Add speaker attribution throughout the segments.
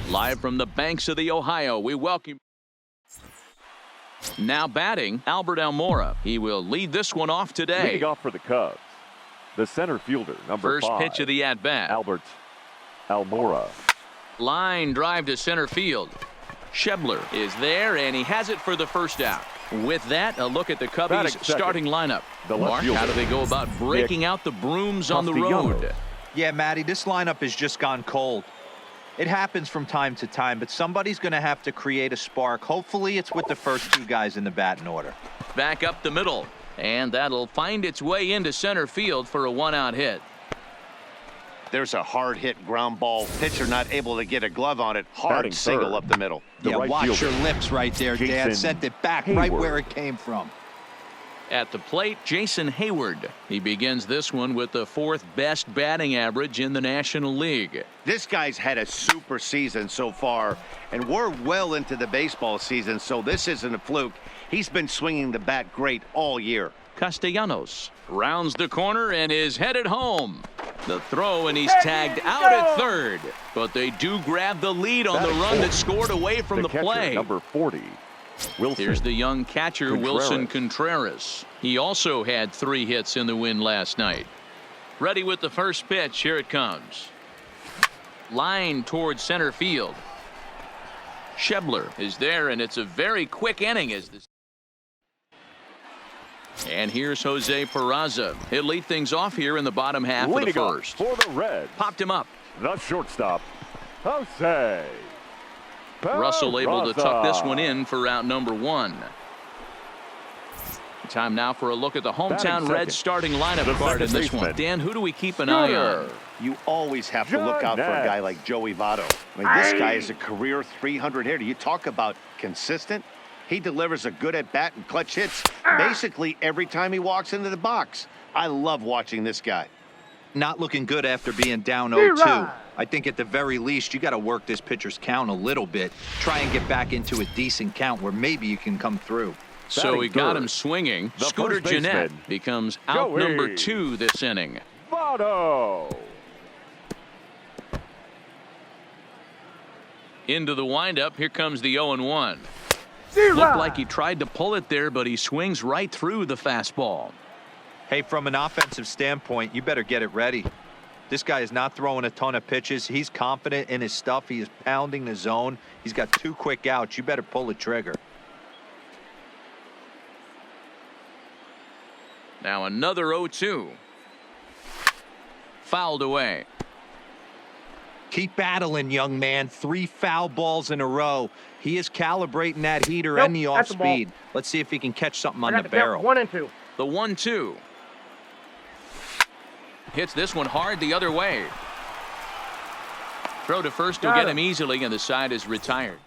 Speaker 1: Live from the banks of the Ohio, we welcome. Now batting, Albert Almora. He will lead this one off today.
Speaker 2: Leading off for the Cubs, the center fielder, number 5.
Speaker 1: First pitch of the at-bat.
Speaker 2: Albert Almora.
Speaker 1: Line drive to center field. Schebler is there, and he has it for the first out. With that, a look at the Cubbies' starting lineup. Mark, how do they go about breaking out the brooms on the road?
Speaker 3: Yeah, Matty, this lineup has just gone cold. It happens from time to time, but somebody's going to have to create a spark. Hopefully, it's with the first 2 guys in the batting order.
Speaker 1: Back up the middle, and that'll find its way into center field for a 1-out hit.
Speaker 4: There's a hard hit ground ball. Pitcher not able to get a glove on it. Hard single up the middle.
Speaker 3: Yeah, watch your lips right there, Dan. Sent it back right where it came from.
Speaker 1: At the plate, Jason Hayward. He begins this one with the 4th best batting average in the National League.
Speaker 4: This guy's had a super season so far, and we're well into the baseball season, so this isn't a fluke. He's been swinging the bat great all year.
Speaker 1: Castellanos rounds the corner and is headed home. The throw, and he's tagged out at third, but they do grab the lead on the run that scored away from the play.
Speaker 2: Number 40. Wilson.
Speaker 1: Here's the young catcher, Wilson Contreras. He also had 3 hits in the win last night. Ready with the first pitch. Here it comes. Line towards center field. Schebler is there, and it's a very quick inning. And here's Jose Peraza. He'll lead things off here in the bottom half of the first.
Speaker 2: For the Reds.
Speaker 1: Popped him up.
Speaker 2: The shortstop, Jose
Speaker 1: Russell able to tuck this one in for out number 1. Time now for a look at the hometown Reds starting lineup card in this one. Dan, who do we keep an eye on?
Speaker 4: You always have to look out for a guy like Joey Votto. I mean, this guy is a career 300 hitter. You talk about consistent. He delivers a good at-bat and clutch hits basically every time he walks into the box. I love watching this guy.
Speaker 3: Not looking good after being down 0-2. I think at the very least, you got to work this pitcher's count a little bit. Try and get back into a decent count where maybe you can come through.
Speaker 1: So he got him swinging. Scooter Gennett becomes out number 2 this inning.
Speaker 2: Votto.
Speaker 1: Into the windup. Here comes the 0-1. Looked like he tried to pull it there, but he swings right through the fastball.
Speaker 3: Hey, from an offensive standpoint, you better get it ready. This guy is not throwing a ton of pitches. He's confident in his stuff. He is pounding the zone. He's got 2 quick outs. You better pull the trigger.
Speaker 1: Now another 0-2. Fouled away.
Speaker 3: Keep battling, young man. 3 foul balls in a row. He is calibrating that heater and the off speed. Let's see if he can catch something on the barrel.
Speaker 5: 1 and 2.
Speaker 1: The 1-2. Hits this one hard the other way. Throw to first will get him easily, and the side is retired.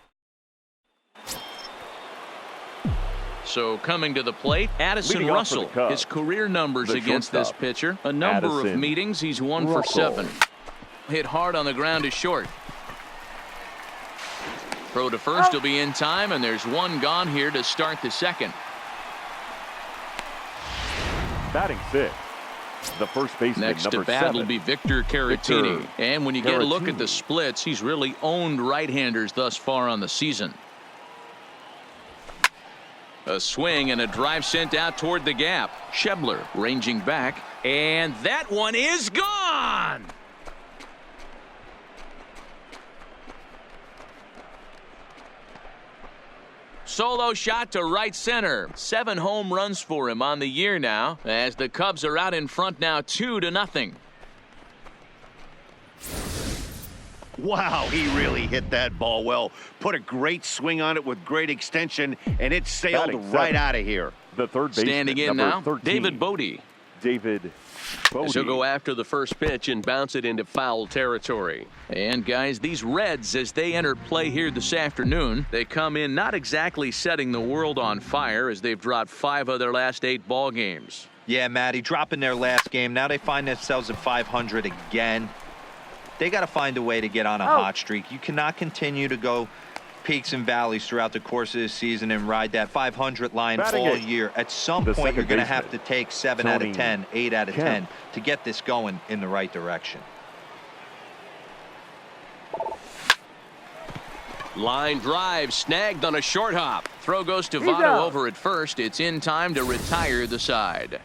Speaker 1: So coming to the plate, Addison Russell. His career numbers against this pitcher. A number of meetings. He's 1 for 7. Hit hard on the ground to short. Throw to first will be in time, and there's 1 gone here to start the second.
Speaker 2: Batting 6. The first baseman,
Speaker 1: next to
Speaker 2: number
Speaker 1: bat
Speaker 2: 7.
Speaker 1: will be Victor Caratini. And when you get a look at the splits, he's really owned right-handers thus far on the season. A swing and a drive sent out toward the gap. Schebler ranging back, and that one is gone. Solo shot to right center. 7 home runs for him on the year now, as the Cubs are out in front now 2-0.
Speaker 4: Wow, he really hit that ball well. Put a great swing on it with great extension, and it sailed right out of here.
Speaker 2: The third baseman,
Speaker 1: standing in now,
Speaker 2: 13.
Speaker 1: David Bodie.
Speaker 6: He'll go after the first pitch and bounce it into foul territory.
Speaker 1: And guys, these Reds, as they enter play here this afternoon, they come in not exactly setting the world on fire, as they've dropped 5 of their last 8 ball games.
Speaker 3: Yeah, Matty, dropping their last game. Now they find themselves at 500 again. They got to find a way to get on a hot streak. You cannot continue to go peaks and valleys throughout the course of the season and ride that 500 line all year. At some point, you're going to have to take 7 out of 10, 8 out of 10 to get this going in the right direction.
Speaker 6: Line drive snagged on a short hop.
Speaker 1: Throw goes to Votto over at first. It's in time to retire the side.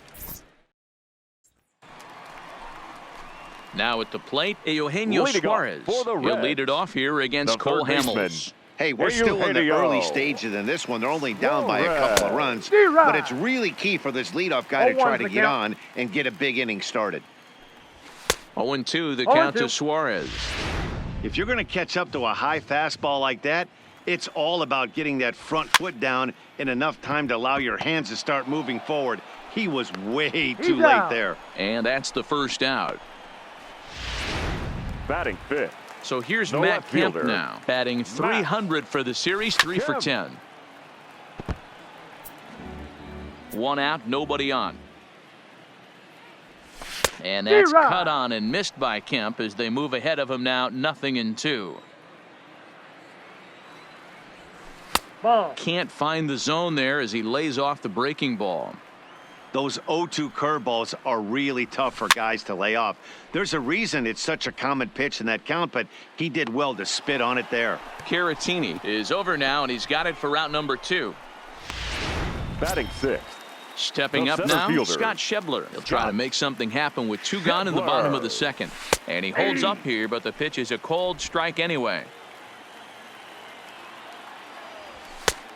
Speaker 1: Now at the plate, Eugenio Suarez. He'll lead it off here against Cole Hamels.
Speaker 4: Hey, we're still in the early stages in this one. They're only down by a couple of runs. But it's really key for this leadoff guy to try to get on and get a big inning started.
Speaker 1: 0-2 the count to Suarez.
Speaker 4: If you're going to catch up to a high fastball like that, it's all about getting that front foot down in enough time to allow your hands to start moving forward. He was way too late there.
Speaker 1: And that's the first out.
Speaker 2: Batting fifth.
Speaker 1: So here's Matt Kemp now, batting .300 for the series, 3 for 10. 1 out, nobody on. And that's cut on and missed by Kemp as they move ahead of him now, 0-2. Can't find the zone there as he lays off the breaking ball.
Speaker 4: Those 0-2 curveballs are really tough for guys to lay off. There's a reason it's such a common pitch in that count, but he did well to spit on it there.
Speaker 1: Caratini is over now, and he's got it for route number 2.
Speaker 2: Batting sixth.
Speaker 1: Stepping up now, fielder, Scott Schebler. He'll try to make something happen with 2 gone in the bottom of the second. And he holds up here, but the pitch is a cold strike anyway.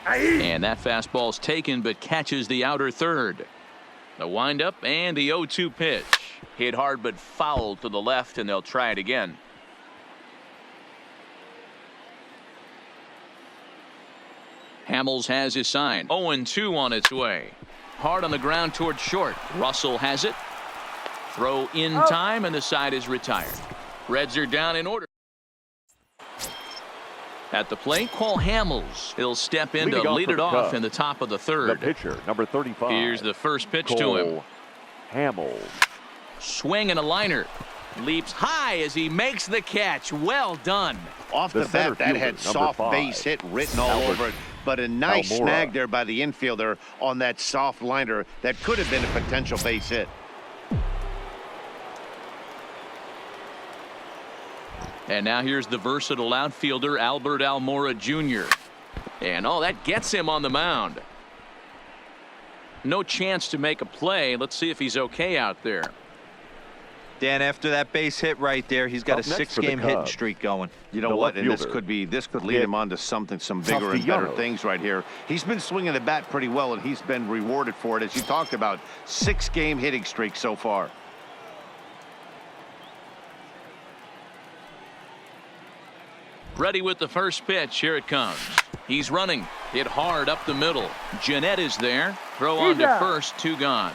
Speaker 1: And that fastball's taken, but catches the outer third. The windup and the 0-2 pitch. Hit hard but foul to the left, and they'll try it again. Hamels has his sign. 0-2 on its way. Hard on the ground toward short. Russell has it. Throw in time, and the side is retired. Reds are down in order. At the plate, Cole Hamels. He'll step in to lead it off in the top of the third.
Speaker 2: The pitcher, number 35.
Speaker 1: Here's the first pitch to him.
Speaker 2: Hamels.
Speaker 1: Swing and a liner. Leaps high as he makes the catch. Well done.
Speaker 4: Off the bat, that had soft base hit written all over it. But a nice snag there by the infielder on that soft liner that could have been a potential base hit.
Speaker 1: And now here's the versatile outfielder, Albert Almora Jr. And that gets him on the mound. No chance to make a play. Let's see if he's okay out there.
Speaker 3: Dan, after that base hit right there, he's got a 6-game hitting streak going.
Speaker 4: You know what? And this could lead him on to some bigger and better things right here. He's been swinging the bat pretty well, and he's been rewarded for it, as you talked about. 6-game hitting streak so far.
Speaker 1: Ready with the first pitch. Here it comes. He's running. Hit hard up the middle. Jeanette is there. Throw on to first. 2 gone.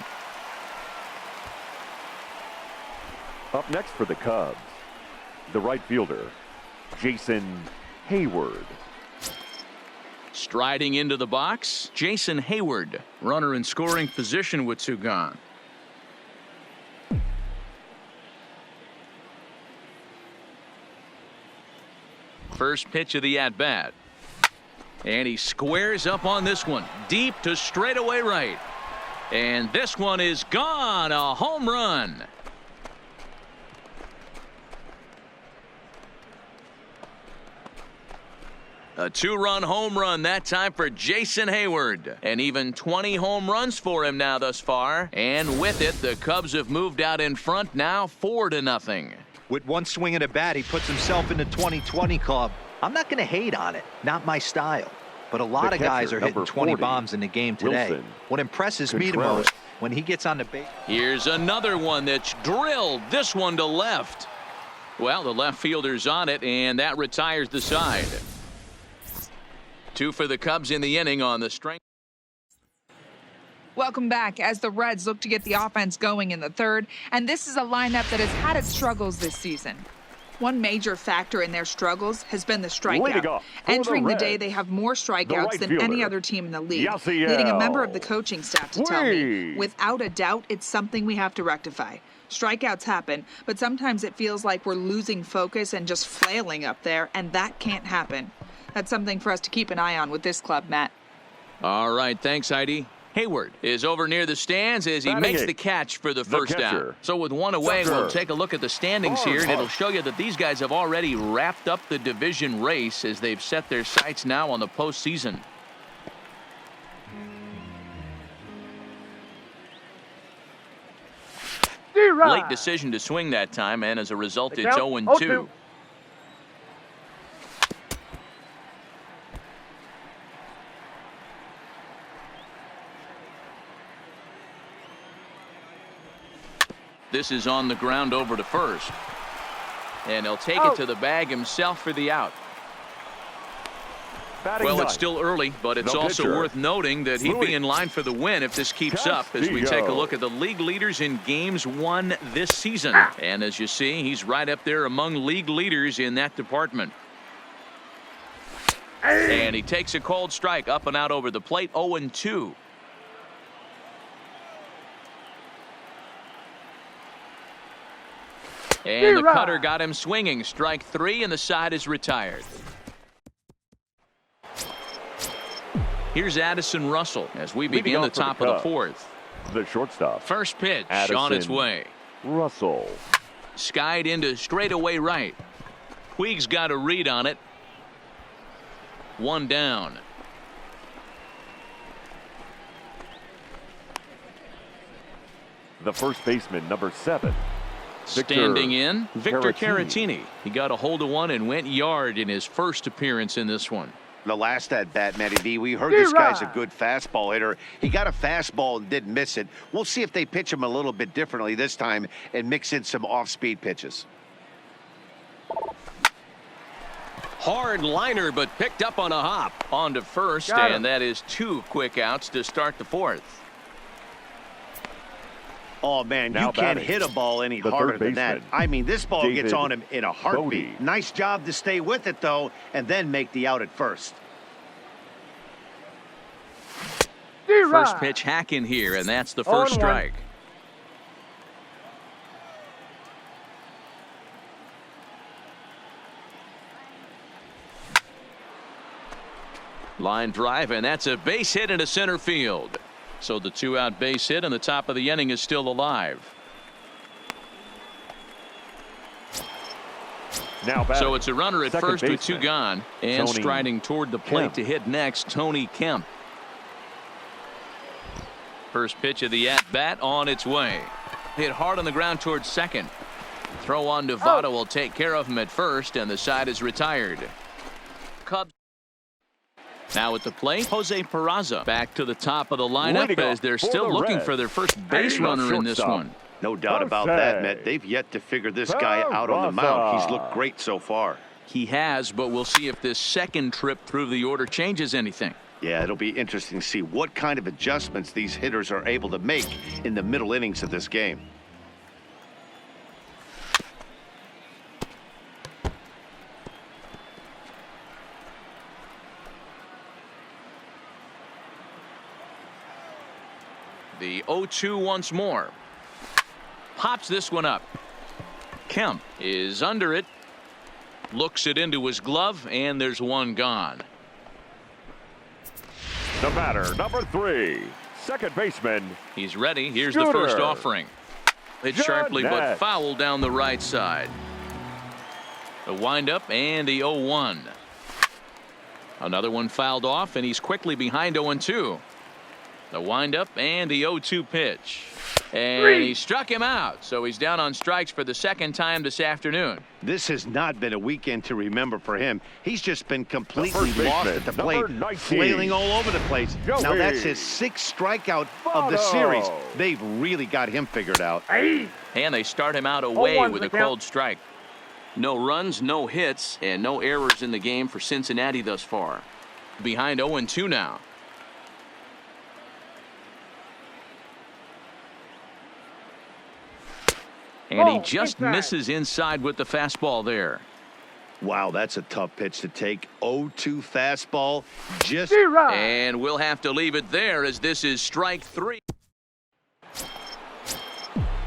Speaker 2: Up next for the Cubs, the right fielder, Jason Hayward.
Speaker 1: Striding into the box, Jason Hayward. Runner in scoring position with 2 gone. First pitch of the at-bat. And he squares up on this one. Deep to straightaway right. And this one is gone. A home run. A 2-run home run that time for Jason Hayward. And even 20 home runs for him now thus far. And with it, the Cubs have moved out in front now 4-0.
Speaker 3: With one swing of the bat, he puts himself in the 2020 club. I'm not going to hate on it. Not my style. But a lot of guys are hitting 20 bombs in the game today. What impresses me the most, when he gets on the base.
Speaker 1: Here's another one that's drilled. This one to left. Well, the left fielder's on it, and that retires the side. 2 for the Cubs in the inning on the strength.
Speaker 5: Welcome back as the Reds look to get the offense going in the third, and this is a lineup that has had its struggles this season. One major factor in their struggles has been the strikeout. Entering the day, they have more strikeouts than any other team in the league, leading a member of the coaching staff to tell me, without a doubt, it's something we have to rectify. Strikeouts happen, but sometimes it feels like we're losing focus and just flailing up there, and that can't happen. That's something for us to keep an eye on with this club, Matt.
Speaker 1: All right, thanks, Heidi. Hayward is over near the stands as he makes the catch for the first down. So with one away, we'll take a look at the standings here, and it'll show you that these guys have already wrapped up the division race as they've set their sights now on the postseason. Late decision to swing that time, and as a result, it's 0-2. This is on the ground over to first. And he'll take it to the bag himself for the out. Well, it's still early, but it's also worth noting that he'd be in line for the win if this keeps up as we take a look at the league leaders in games won this season. And as you see, he's right up there among league leaders in that department. And he takes a cold strike up and out over the plate, 0-2. And the cutter got him swinging. Strike 3, and the side is retired. Here's Addison Russell as we begin the top of the fourth.
Speaker 2: The shortstop.
Speaker 1: First pitch
Speaker 2: Addison
Speaker 1: on its way.
Speaker 2: Russell.
Speaker 1: Skied into straightaway right. Puig's got a read on it. One down.
Speaker 2: The first baseman, number 7.
Speaker 1: Standing in, Victor Caratini. He got a hold of one and went yard in his first appearance in this one.
Speaker 4: The last at bat, Matty V, we heard this guy's a good fastball hitter. He got a fastball and didn't miss it. We'll see if they pitch him a little bit differently this time and mix in some off-speed pitches.
Speaker 6: Hard liner, but picked up on a hop.
Speaker 1: On to first, and that is 2 quick outs to start the fourth.
Speaker 4: Oh, man, you can't hit a ball any harder than that. I mean, this ball gets on him in a heartbeat. Nice job to stay with it, though, and then make the out at first.
Speaker 1: First pitch hack in here, and that's the first strike. Line drive, and that's a base hit into center field. So the 2-out base hit, and the top of the inning is still alive. So it's a runner at first with 2 gone, and striding toward the plate to hit next, Tony Kemp. First pitch of the at-bat on its way. Hit hard on the ground towards second. Throw on to Votto will take care of him at first, and the side is retired. Cubs. Now at the plate, Jose Peraza back to the top of the lineup as they're still looking for their first base runner in this one.
Speaker 4: No doubt about that, Matt. They've yet to figure this guy out on the mound. He's looked great so far.
Speaker 1: He has, but we'll see if this second trip through the order changes anything.
Speaker 4: Yeah, it'll be interesting to see what kind of adjustments these hitters are able to make in the middle innings of this game.
Speaker 1: The 0-2 once more. Pops this one up. Kemp is under it. Looks it into his glove, and there's one gone.
Speaker 2: The batter, number 3, second baseman.
Speaker 1: He's ready. Here's the first offering. Hit sharply, but foul down the right side. The windup and the 0-1. Another one fouled off, and he's quickly behind 0-2. The windup and the 0-2 pitch. And he struck him out, so he's down on strikes for the second time this afternoon.
Speaker 4: This has not been a weekend to remember for him. He's just been completely lost at the plate, flailing all over the place. Now that's his 6th strikeout of the series. They've really got him figured out.
Speaker 1: And they start him out away with a cold strike. No runs, no hits, and no errors in the game for Cincinnati thus far. Behind 0-2 now. And he just misses inside with the fastball there.
Speaker 4: Wow, that's a tough pitch to take. 0-2 fastball.
Speaker 1: And we'll have to leave it there as this is strike 3.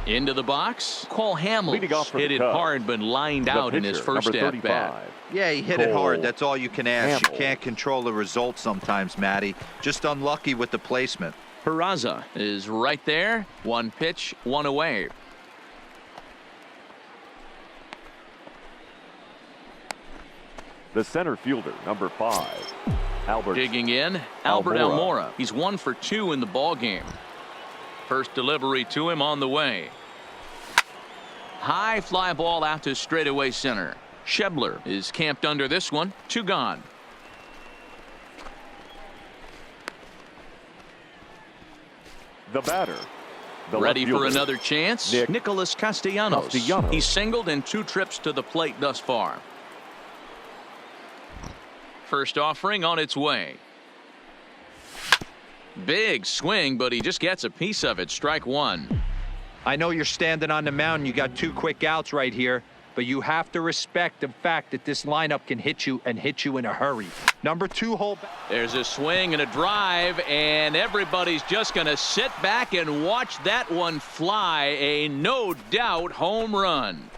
Speaker 1: Into the box. Cole Hamels hit it hard but lined out in his first at bat.
Speaker 3: Yeah, he hit it hard. That's all you can ask. You can't control the result sometimes, Matty. Just unlucky with the placement.
Speaker 1: Peraza is right there. One pitch, one away.
Speaker 2: The center fielder, number 5, Albert.
Speaker 1: Digging in, Albert Almora. He's 1 for 2 in the ball game. First delivery to him on the way. High fly ball out to straightaway center. Schebler is camped under this one. 2 gone.
Speaker 2: The batter.
Speaker 1: Ready for another chance. Nicholas Castellanos. He's singled in 2 trips to the plate thus far. First offering on its way. Big swing, but he just gets a piece of it. Strike 1.
Speaker 3: I know you're standing on the mound. You got 2 quick outs right here, but you have to respect the fact that this lineup can hit you and hit you in a hurry. Number 2 hole.
Speaker 1: There's a swing and a drive, and everybody's just going to sit back and watch that one fly. A no doubt home run.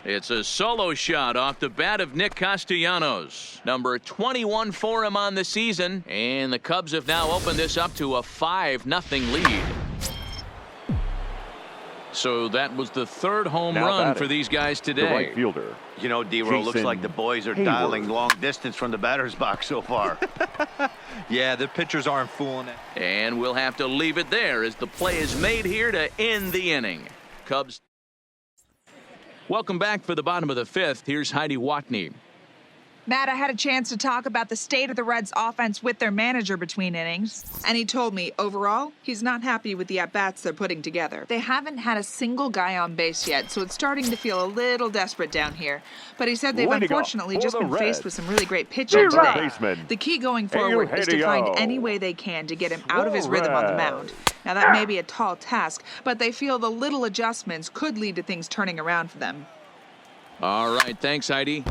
Speaker 1: It's a solo shot off the bat of Nick Castellanos. Number 21 for him on the season. And the Cubs have now opened this up to a 5-0 lead. So that was the 3rd home run for these guys today.
Speaker 2: The right fielder.
Speaker 4: You know, D-Row, looks like the boys are dialing long distance from the batter's box so far.
Speaker 3: Yeah, the pitchers aren't fooling it.
Speaker 1: And we'll have to leave it there as the play is made here to end the inning. Cubs. Welcome back for the bottom of the 5th. Here's Heidi Watney.
Speaker 5: Matt, I had a chance to talk about the state of the Reds offense with their manager between innings, and he told me overall he's not happy with the at-bats they're putting together. They haven't had a single guy on base yet, so it's starting to feel a little desperate down here. But he said they've unfortunately just been faced with some really great pitching today. The key going forward is to find any way they can to get him out of his rhythm on the mound. Now that may be a tall task, but they feel the little adjustments could lead to things turning around for them.
Speaker 1: All right, thanks, Heidi.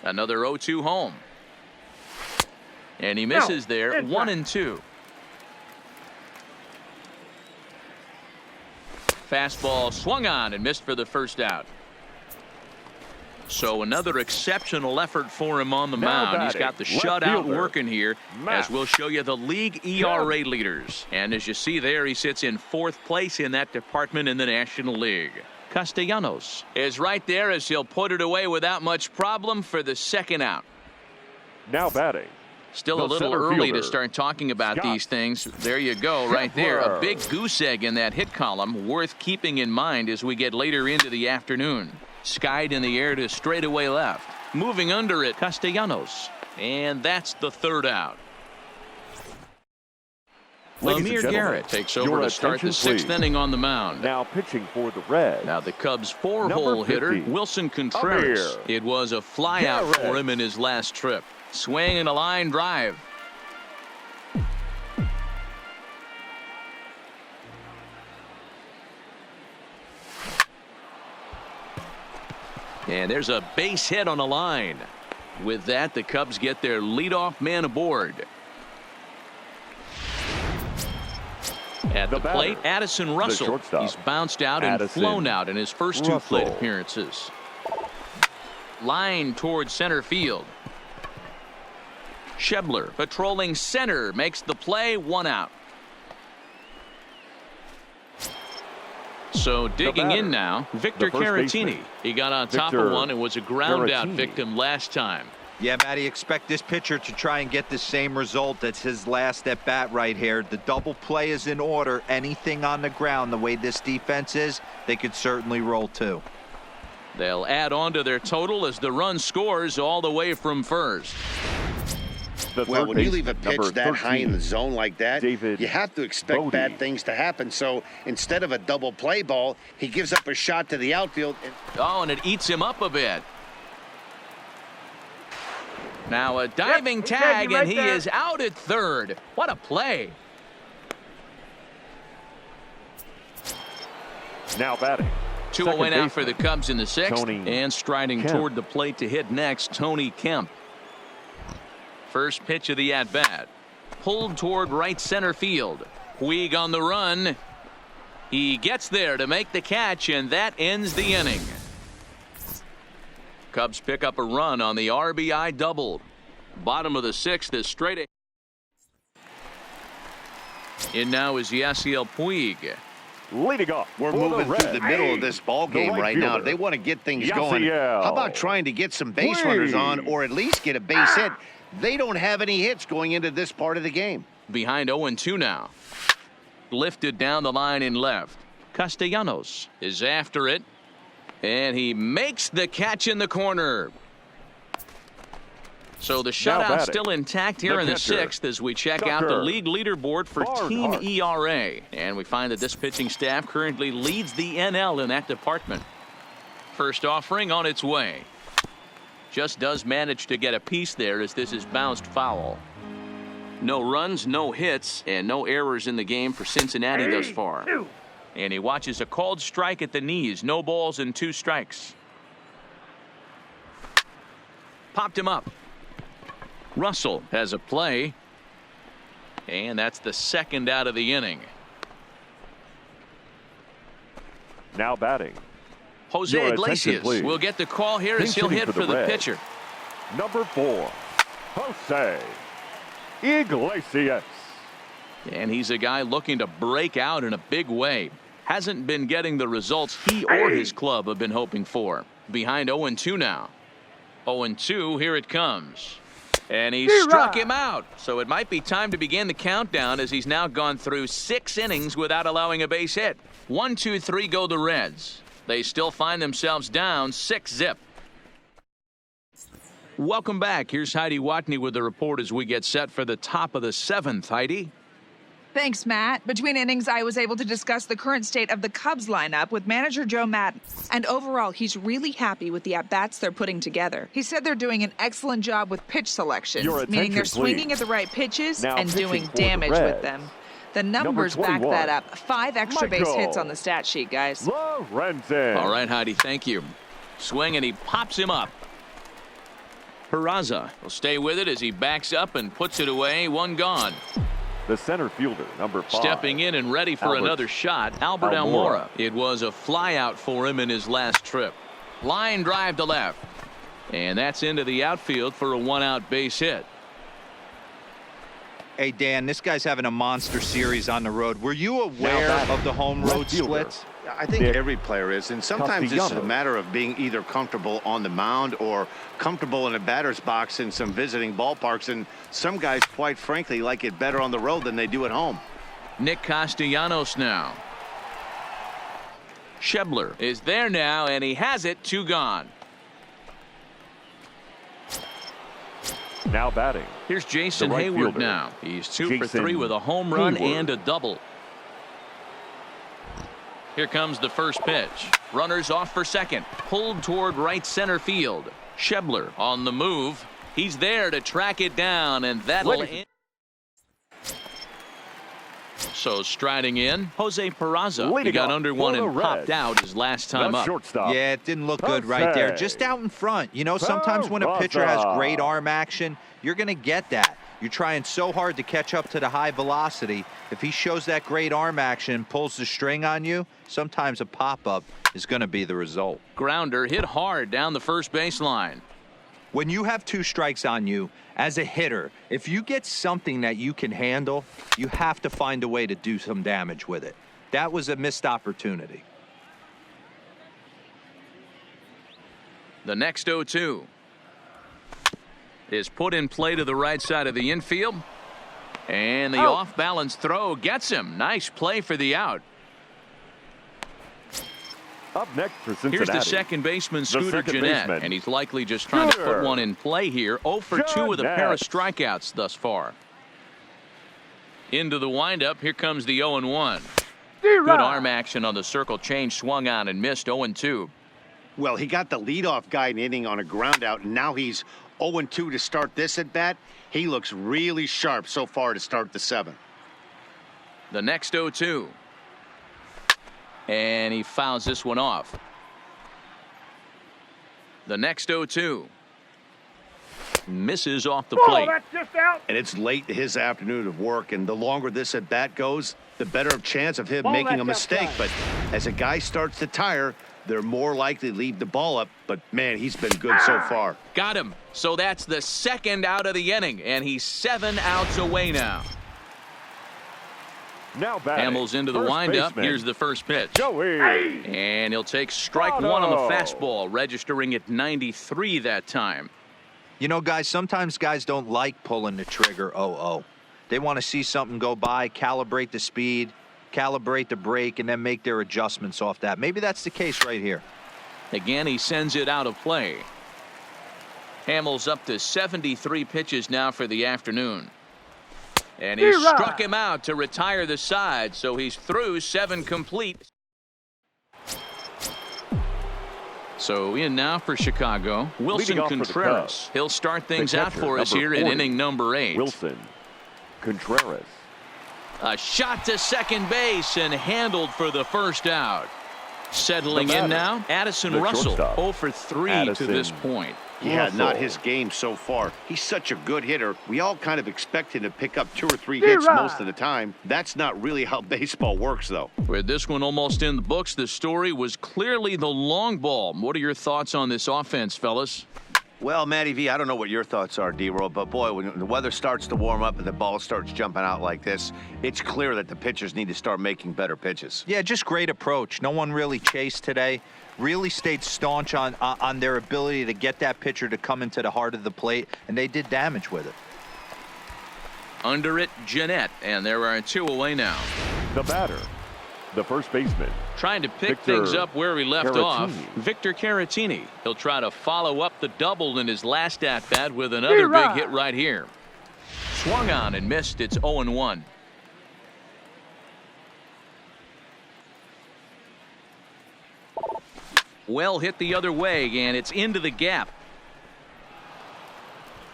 Speaker 1: Another 0-2 home. And he misses there. 1-2. Fastball swung on and missed for the first out. So another exceptional effort for him on the mound. He's got the shutout working here, as we'll show you the league ERA leaders. And as you see there, he sits in 4th place in that department in the National League. Castellanos is right there as he'll put it away without much problem for the 2nd out.
Speaker 2: Now batting.
Speaker 1: Still a little early to start talking about these things. There you go, right there. A big goose egg in that hit column, worth keeping in mind as we get later into the afternoon. Skied in the air to straightaway left. Moving under it, Castellanos. And that's the 3rd out. Lemire Garrett takes over to start the 6th inning on the mound.
Speaker 2: Now pitching for the Reds.
Speaker 1: Now the Cubs' 4-hole hitter, Wilson Contreras. It was a flyout for him in his last trip. Swing and a line drive. And there's a base hit on a line. With that, the Cubs get their leadoff man aboard. At the plate, Addison Russell. He's bounced out and flown out in his first 2 plate appearances. Line towards center field. Schebler patrolling center makes the play. 1 out. So digging in now, Victor Caratini. He got on top of one and was a ground out victim last time.
Speaker 3: Yeah, Matty, expect this pitcher to try and get the same result. That's his last at bat right here. The double play is in order. Anything on the ground, the way this defense is, they could certainly roll too.
Speaker 1: They'll add on to their total as the run scores all the way from first.
Speaker 4: Well, when you leave a pitch that high in the zone like that, you have to expect bad things to happen. So instead of a double play ball, he gives up a shot to the outfield.
Speaker 1: And it eats him up a bit. Now a diving tag, and he is out at 3rd. What a play.
Speaker 2: Now batting.
Speaker 1: 2 away now for the Cubs in the 6th. And striding toward the plate to hit next, Tony Kemp. First pitch of the at-bat. Pulled toward right center field. Puig on the run. He gets there to make the catch, and that ends the inning. Cubs pick up a run on the RBI double. Bottom of the 6th is straight. In now is Yasiel Puig.
Speaker 2: Leading off.
Speaker 4: We're moving through the middle of this ball game right now. They want to get things going. How about trying to get some base runners on or at least get a base hit? They don't have any hits going into this part of the game.
Speaker 1: Behind 0-2 now. Lifted down the line in left. Castellanos is after it. And he makes the catch in the corner. So the shutout still intact here in the 6th as we check out the league leaderboard for team ERA. And we find that this pitching staff currently leads the NL in that department. First offering on its way. Just does manage to get a piece there as this is bounced foul. No runs, no hits, and no errors in the game for Cincinnati thus far. And he watches a called strike at the knees. No balls and 2 strikes. Popped him up. Russell has a play. And that's the 2nd out of the inning.
Speaker 2: Now batting.
Speaker 1: Jose Iglesias will get the call here as he'll hit for the pitcher.
Speaker 2: Number 4, Jose Iglesias.
Speaker 1: And he's a guy looking to break out in a big way. Hasn't been getting the results he or his club have been hoping for. Behind 0-2 now. 0-2, here it comes. And he struck him out. So it might be time to begin the countdown as he's now gone through 6 innings without allowing a base hit. 1, 2, 3 go the Reds. They still find themselves down 6-zip. Welcome back. Here's Heidi Watney with the report as we get set for the top of the 7th. Heidi.
Speaker 5: Thanks, Matt. Between innings, I was able to discuss the current state of the Cubs lineup with manager Joe Maddon. And overall, he's really happy with the at-bats they're putting together. He said they're doing an excellent job with pitch selection, meaning they're swinging at the right pitches and doing damage with them. The numbers back that up. 5 extra base hits on the stat sheet, guys.
Speaker 1: All right, Heidi, thank you. Swing, and he pops him up. Peraza will stay with it as he backs up and puts it away. 1 gone.
Speaker 2: The center fielder, number 5.
Speaker 1: Stepping in and ready for another shot, Albert Almora. It was a flyout for him in his last trip. Line drive to left. And that's into the outfield for a 1-out base hit.
Speaker 3: Hey, Dan, this guy's having a monster series on the road. Were you aware of the home road splits?
Speaker 4: I think every player is, and sometimes it's a matter of being either comfortable on the mound or comfortable in a batter's box in some visiting ballparks, and some guys, quite frankly, like it better on the road than they do at home.
Speaker 1: Nick Castellanos now. Schebler is there now, and he has it. 2 gone.
Speaker 2: Now batting.
Speaker 1: Here's Jason Hayward now. He's 2 for 3 with a home run and a double. Here comes the first pitch. Runners off for second. Pulled toward right center field. Schebler on the move. He's there to track it down, and that'll end. So striding in, Jose Peraza. He got under one and popped out his last time up.
Speaker 3: Yeah, it didn't look good right there. Just out in front. You know, sometimes when a pitcher has great arm action, you're going to get that. You're trying so hard to catch up to the high velocity. If he shows that great arm action, pulls the string on you, sometimes a pop-up is going to be the result.
Speaker 1: Grounder hit hard down the first baseline.
Speaker 3: When you have 2 strikes on you, as a hitter, if you get something that you can handle, you have to find a way to do some damage with it. That was a missed opportunity.
Speaker 1: The next 0-2 is put in play to the right side of the infield. And the off-balance throw gets him. Nice play for the out.
Speaker 2: Up next for Cincinnati.
Speaker 1: Here's the second baseman, Scooter Gennett, and he's likely just trying to put one in play here. 0 for 2 with a pair of strikeouts thus far. Into the windup, here comes the 0-1. Good arm action on the circle change, swung on and missed. 0-2.
Speaker 4: Well, he got the leadoff guy in inning on a ground out, and now he's 0-2 to start this at bat. He looks really sharp so far to start the 7th.
Speaker 1: The next 0-2. And he fouls this one off. The next 0-2. Misses off the plate.
Speaker 4: That's just out. And it's late in his afternoon of work, and the longer this at bat goes, the better chance of him making a mistake. But as a guy starts to tire, they're more likely to leave the ball up, but man, he's been good so far.
Speaker 1: Got him. So that's the second out of the inning, and he's 7 outs away now.
Speaker 2: Now batting,
Speaker 1: Hamels into the windup. Here's the first pitch.
Speaker 2: Joey.
Speaker 1: And he'll take strike one on the fastball, registering at 93 that time.
Speaker 3: You know, guys, sometimes guys don't like pulling the trigger 0-0. They want to see something go by, calibrate the speed, calibrate the brake, and then make their adjustments off that. Maybe that's the case right here.
Speaker 1: Again, he sends it out of play. Hamels up to 73 pitches now for the afternoon. And he struck him out to retire the side, so he's through 7 complete. So in now for Chicago, Wilson Contreras. He'll start things out for us here in inning number 8.
Speaker 2: Wilson Contreras.
Speaker 1: A shot to second base and handled for the first out. Settling in now, Addison Russell, 0 for 3 to this point.
Speaker 4: Yeah, not his game so far. He's such a good hitter. We all kind of expect him to pick up 2 or 3 hits most of the time. That's not really how baseball works, though.
Speaker 1: With this one almost in the books, the story was clearly the long ball. What are your thoughts on this offense, fellas?
Speaker 4: Well, Matty V, I don't know what your thoughts are, D-Roll, but boy, when the weather starts to warm up and the ball starts jumping out like this, it's clear that the pitchers need to start making better pitches.
Speaker 3: Yeah, just great approach. No one really chased today. Really stayed staunch on their ability to get that pitcher to come into the heart of the plate, and they did damage with it.
Speaker 1: Under it, Jeanette, and there are 2 away now.
Speaker 2: The batter, the first baseman.
Speaker 1: Trying to pick things up where he left off, Victor Caratini. He'll try to follow up the double in his last at-bat with another big hit right here. Swung on and missed. It's 0-1. Well hit the other way, and it's into the gap.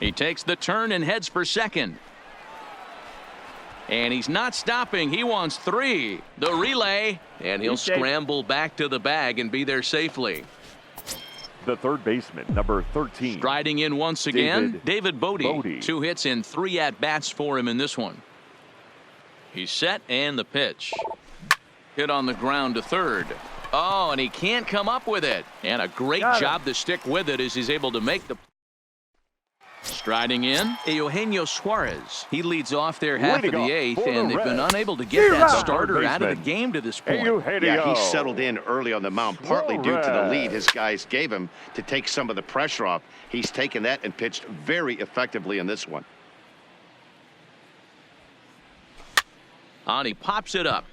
Speaker 1: He takes the turn and heads for second. And he's not stopping. He wants 3. The relay, and he'll scramble back to the bag and be there safely.
Speaker 2: The third baseman, number 13.
Speaker 1: Striding in once again, David Bodie. 2 hits and 3 at-bats for him in this one. He's set, and the pitch. Hit on the ground to third. Oh, and he can't come up with it. And a great job to stick with it as he's able to make the... Striding in, Eugenio Suarez. He leads off their half of the 8th, and they've been unable to get that starter out of the game to this point.
Speaker 4: Yeah, he settled in early on the mound, partly due to the lead his guys gave him to take some of the pressure off. He's taken that and pitched very effectively in this one.
Speaker 1: And he pops it up.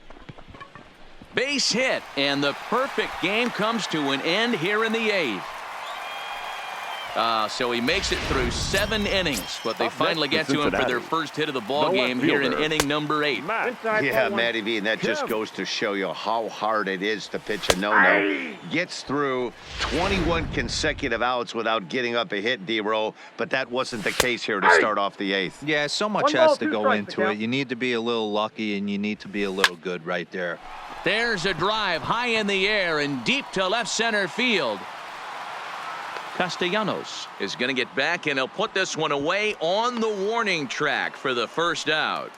Speaker 1: Base hit, and the perfect game comes to an end here in the 8th. So he makes it through 7 innings, but they finally get to him for their first hit of the ball game here in inning number 8.
Speaker 4: Yeah, Matty V, and that just goes to show you how hard it is to pitch a no-no. Gets through 21 consecutive outs without getting up a hit, D-Roll, but that wasn't the case here to start off the 8th.
Speaker 3: Yeah, so much has to go into it. You need to be a little lucky, and you need to be a little good right there.
Speaker 1: There's a drive high in the air and deep to left center field. Castellanos is going to get back, and he'll put this one away on the warning track for the first out.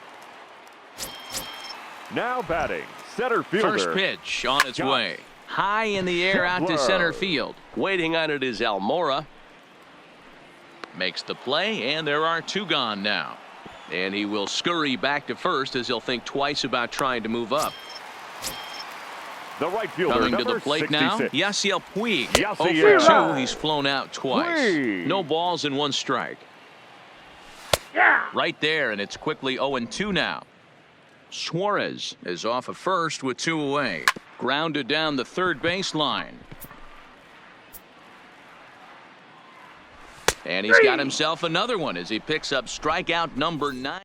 Speaker 2: Now batting, center fielder.
Speaker 1: First pitch on its way. High in the air out to center field.
Speaker 6: Waiting on it is Almora.
Speaker 1: Makes the play, and there are 2 gone now. And he will scurry back to first as he'll think twice about trying to move up.
Speaker 2: The right fielder,
Speaker 1: coming to the plate
Speaker 2: 66.
Speaker 1: now, Yasiel Puig.
Speaker 2: Yasiel.
Speaker 1: 0 for 2. He's flown out twice.
Speaker 2: Puig.
Speaker 1: No balls and 1 strike. Right there, and it's quickly 0-2 now. Suarez is off of first with 2 away. Grounded down the third baseline. And he's got himself another one as he picks up strikeout number 9.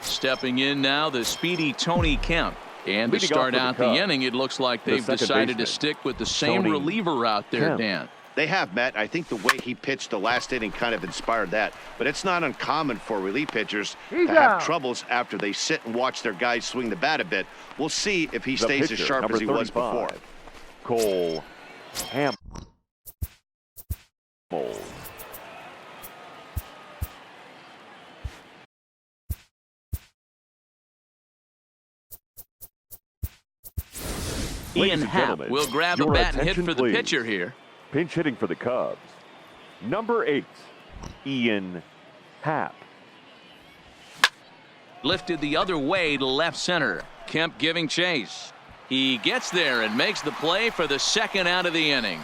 Speaker 1: Stepping in now, the speedy Tony Kemp. And to start out the inning, it looks like they've decided to stick with the same reliever out there, Dan.
Speaker 4: They have, Matt. I think the way he pitched the last inning kind of inspired that. But it's not uncommon for relief pitchers to have troubles after they sit and watch their guys swing the bat a bit. We'll see if he stays as sharp as he was before.
Speaker 2: Cole Hamels.
Speaker 1: Ian Happ will grab the bat and hit for the pitcher here.
Speaker 2: Pinch hitting for the Cubs. Number 8, Ian Happ.
Speaker 1: Lifted the other way to left center. Kemp giving chase. He gets there and makes the play for the second out of the inning.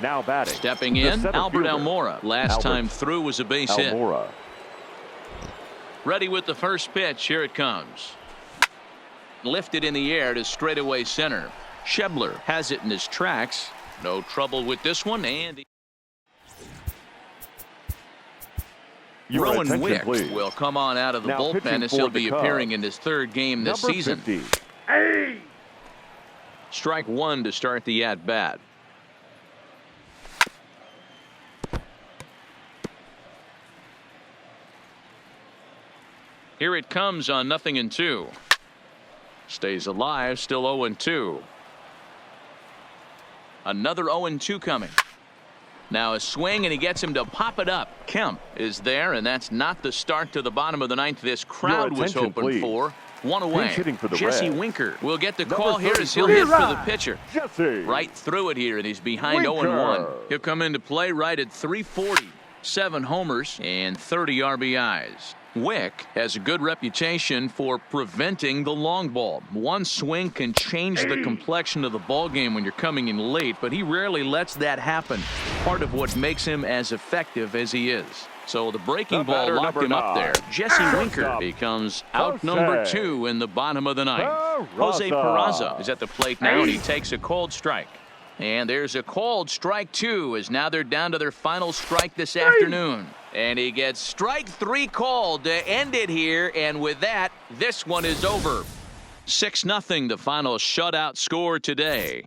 Speaker 2: Now batting.
Speaker 1: Stepping in, Albert Almora. Last time through was a base hit. Ready with the first pitch. Here it comes. Lifted in the air to straightaway center. Schebler has it in his tracks. No trouble with this one. And Rowan Wick will come on out of the bullpen as he'll be appearing in his third game this season. Strike one to start the at-bat. Here it comes on 0-2. Stays alive, still 0-2. Another 0-2 coming. Now a swing, and he gets him to pop it up. Kemp is there, and that's not the start to the bottom of the ninth this crowd was hoping for. One away. Jesse Winker will get the call here as he'll hit for the pitcher. Right through it here, and he's behind 0-1. He'll come into play right at 340. 7 homers and 30 RBIs. Wick has a good reputation for preventing the long ball. One swing can change the complexion of the ball game when you're coming in late, but he rarely lets that happen. Part of what makes him as effective as he is. So the breaking ball locked him up there. Jesse Winker becomes out number 2 in the bottom of the ninth. Jose Peraza is at the plate now, and he takes a cold strike. And there's a called strike 2, as now they're down to their final strike this afternoon. And he gets strike 3 called to end it here, and with that, this one is over. 6-0, the final shutout score today.